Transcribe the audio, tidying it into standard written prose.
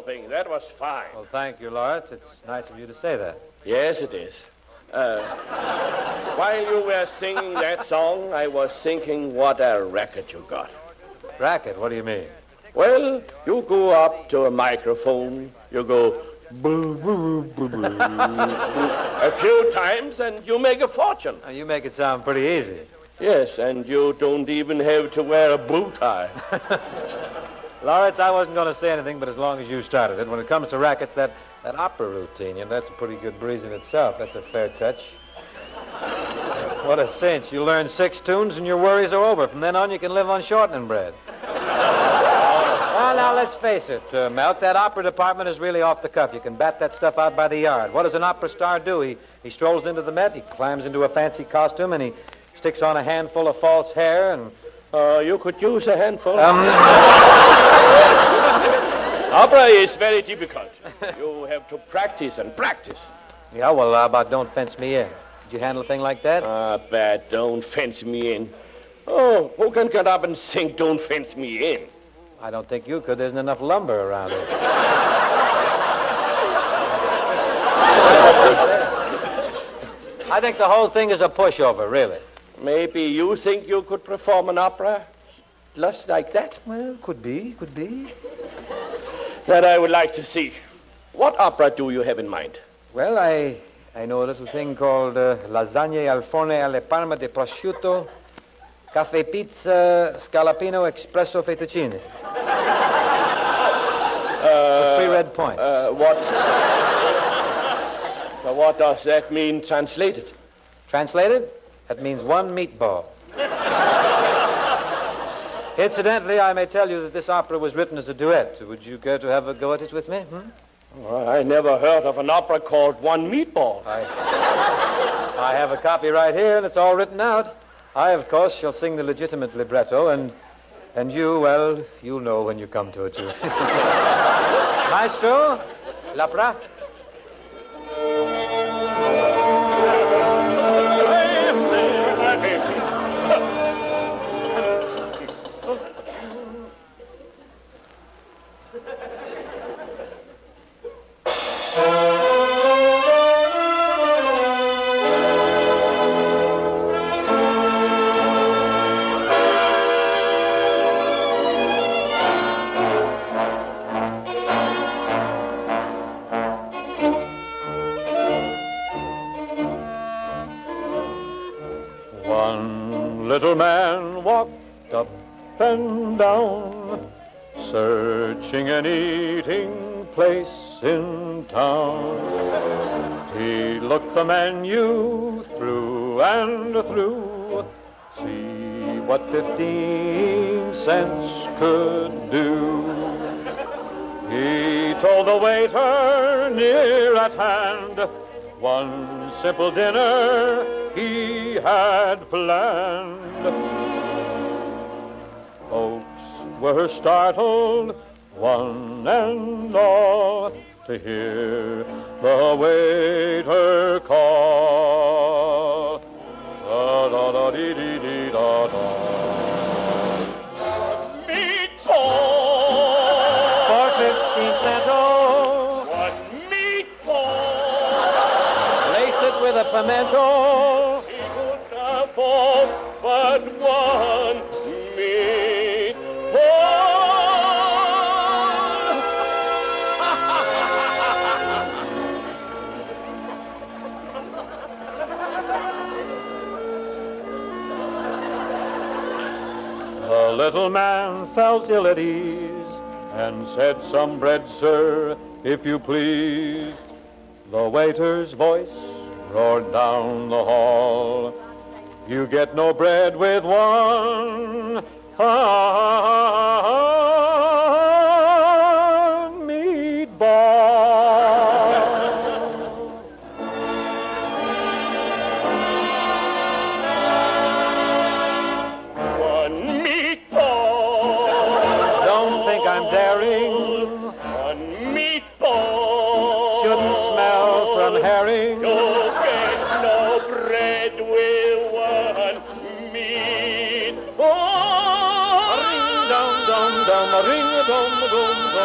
thing. That was fine. Well, thank you, Lauritz. It's nice of you to say that. Yes, it is. While you were singing that song, I was thinking what a racket you got. Racket? What do you mean? Well, you go up to a microphone, you go boo, boo, boo, boo, a few times, and you make a fortune. Now, you make it sound pretty easy. Yes, and you don't even have to wear a bow tie. Lauritz, I wasn't going to say anything, but as long as you started it, when it comes to rackets, that opera routine, that's a pretty good breeze in itself. That's a fair touch. What a cinch. You learn 6 tunes and your worries are over. From then on, you can live on shortening bread. Well, now, let's face it, Melt, that opera department is really off the cuff. You can bat that stuff out by the yard. What does an opera star do? He strolls into the Met, he climbs into a fancy costume, and he sticks on a handful of false hair, and... you could use a handful. Opera is very difficult. You have to practice and practice. Yeah, well, how about Don't Fence Me In? Did you handle a thing like that? Bad, Don't Fence Me In. Oh, who can get up and sing Don't Fence Me In? I don't think you could. There isn't enough lumber around it. I think the whole thing is a pushover, really. Maybe you think you could perform an opera just like that? Well, could be. That I would like to see. What opera do you have in mind? Well, I know a little thing called Lasagna al forno alle parma di prosciutto, caffè pizza, scalapino, espresso fettuccine. For 3 red points. What does that mean translated? Translated? That means 1 meatball. Incidentally, I may tell you that this opera was written as a duet. Would you care to have a go at it with me? Well, I never heard of an opera called 1 meatball. I have a copy right here, and it's all written out. I, of course, shall sing the legitimate libretto, and you, well, you'll know when you come to it, too. Maestro, l'opera. Little man walked up and down, searching an eating place in town. He looked the menu through and through, see what 15 cents could do. He told the waiter near at hand, 1 simple dinner he had planned. Folks were startled, one and all, to hear the waiter call. Da-da-da-dee-dee-dee-da-da. Meatball! For 15 cents, oh. What meatball? Lace it with a pimento. He could afford but 1 meatball. The little man felt ill at ease and said, "Some bread, sir, if you please." The waiter's voice roared down the hall, "You get no bread with 1 meatball." 1 meatball. Don't think I'm daring. 1 meatball. Shouldn't smell from herring. You get no bread with 1 meatball. Ring-dong-dong-dong, ring-a-dong-dong-dong.